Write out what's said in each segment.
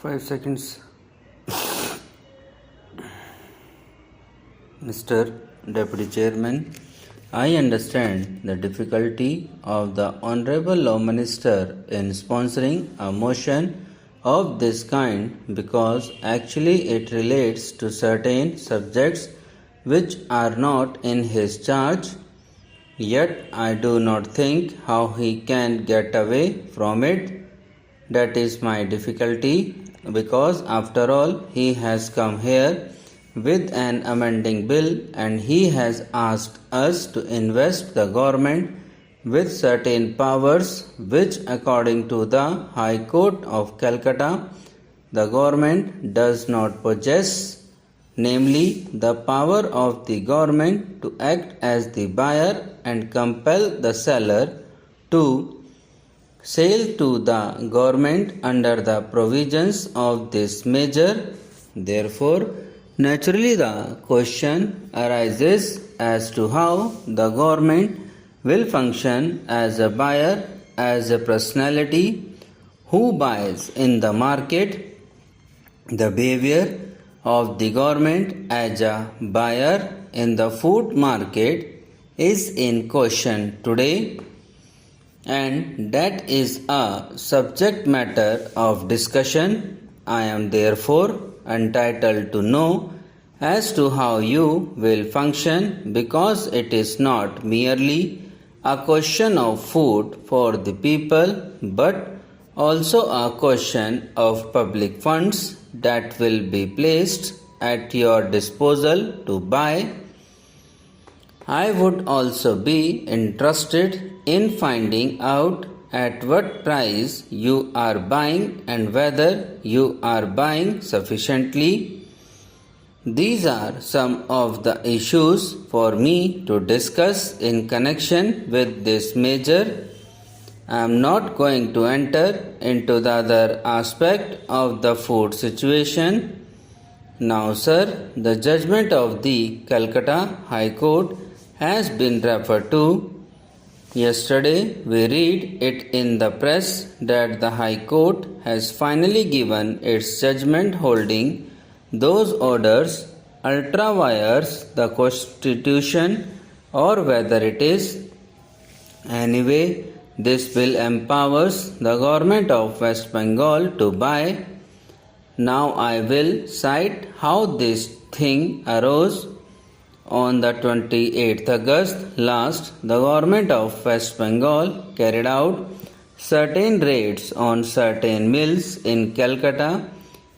5 seconds. Mr. Deputy Chairman, I understand the difficulty of the Honorable Law Minister in sponsoring a motion of this kind because actually it relates to certain subjects which are not in his charge. Yet I do not think how he can get away from it. That is my difficulty, because after all he has come here with an amending bill and he has asked us to invest the government with certain powers which according to the High Court of Calcutta the government does not possess, namely the power of the government to act as the buyer and compel the seller to sell to the government under the provisions of this measure. Therefore, naturally the question arises as to how the government will function as a buyer, as a personality who buys in the market. The behavior of the government as a buyer in the food market is in question today, and that is a subject matter of discussion. I am therefore entitled to know as to how you will function, because it is not merely a question of food for the people but also a question of public funds that will be placed at your disposal to buy. I would also be interested in finding out at what price you are buying and whether you are buying sufficiently. These are some of the issues for me to discuss in connection with this measure. I am not going to enter into the other aspect of the food situation. Now, sir, the judgment of the Calcutta High Court has been referred to. Yesterday, we read it in the press that the High Court has finally given its judgment holding those orders ultra vires the Constitution, or whether it is. Anyway, this bill empowers the government of West Bengal to buy. Now I will cite how this thing arose. On the 28th August last, the government of West Bengal carried out certain raids on certain mills in Calcutta,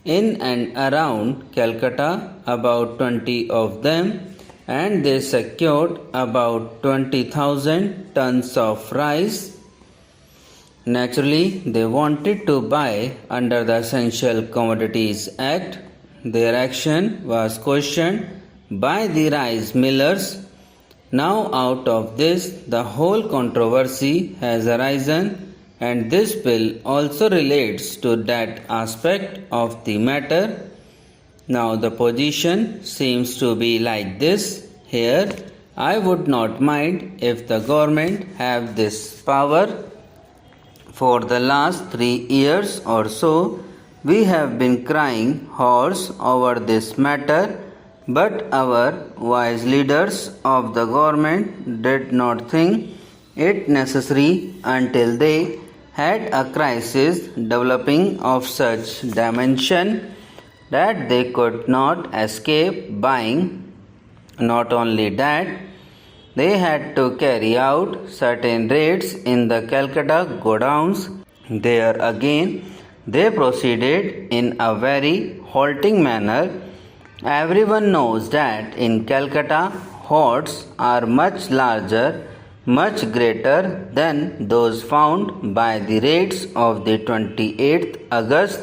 in and around Calcutta, about 20 of them, and they secured about 20,000 tons of rice. Naturally, they wanted to buy under the Essential Commodities Act. Their action was questioned by the rice millers. Now out of this the whole controversy has arisen, and this bill also relates to that aspect of the matter. Now the position seems to be like this. Here I would not mind if the government have this power. For the last 3 years or so we have been crying hoarse over this matter, but our wise leaders of the government did not think it necessary until they had a crisis developing of such dimension that they could not escape buying. Not only that, they had to carry out certain raids in the Calcutta godowns. There again, they proceeded in a very halting manner. Everyone knows that in Calcutta, hoards are much larger, much greater than those found by the raids of the 28th August.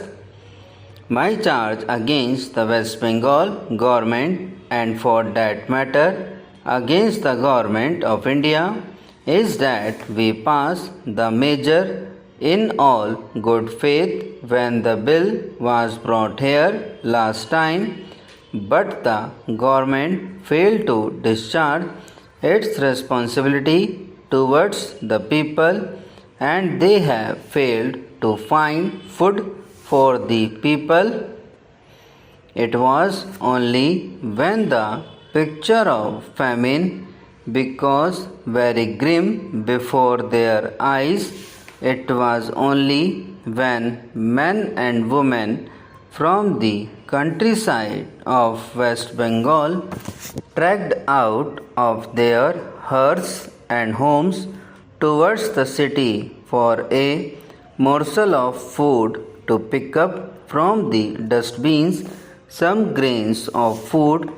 My charge against the West Bengal government, and for that matter against the government of India, is that we pass the measure in all good faith when the bill was brought here last time, but the government failed to discharge its responsibility towards the people, and they have failed to find food for the people. It was only when the picture of famine because very grim before their eyes. It was only when men and women from the countryside of West Bengal trekked out of their hearths and homes towards the city for a morsel of food to pick up from the dustbins some grains of food.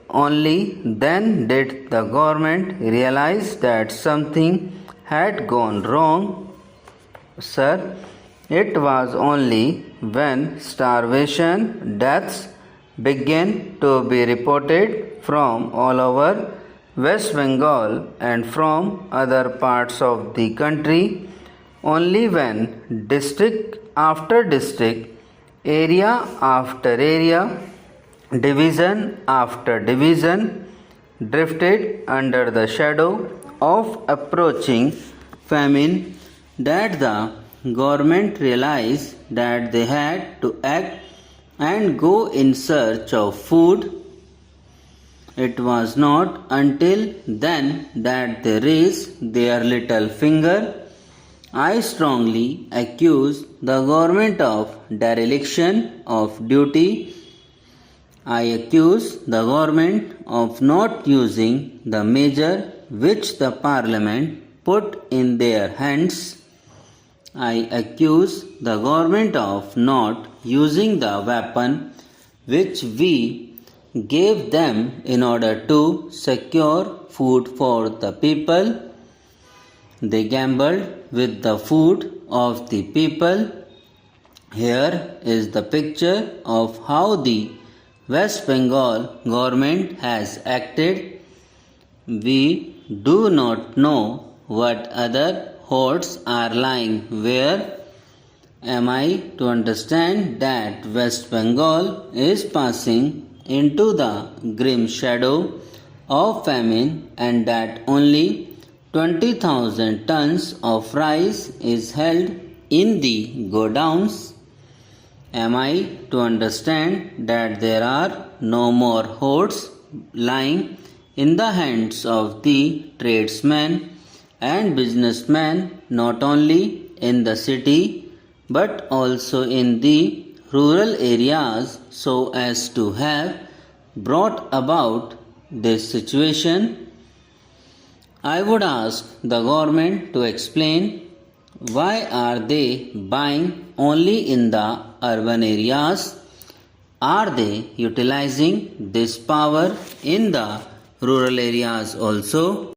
Only then did the government realize that something had gone wrong. Sir, it was only when starvation deaths began to be reported from all over West Bengal and from other parts of the country, only when district after district, area after area, division after division drifted under the shadow of approaching famine that the government realized that they had to act and go in search of food. It was not until then that they raised their little finger. I strongly accuse the government of dereliction of duty. I accuse the government of not using the measure which the Parliament put in their hands. I accuse the government of not using the weapon which we gave them in order to secure food for the people. They gambled with the food of the people. Here is the picture of how the West Bengal government has acted. We do not know what other hoards are lying where. Am I to understand that West Bengal is passing into the grim shadow of famine and that only 20,000 tons of rice is held in the godowns? Am I to understand that there are no more hoards lying in the hands of the tradesmen and businessmen, not only in the city but also in the rural areas, so as to have brought about this situation? I would ask the government to explain why are they buying only in the urban areas? Are they utilizing this power in the rural areas also?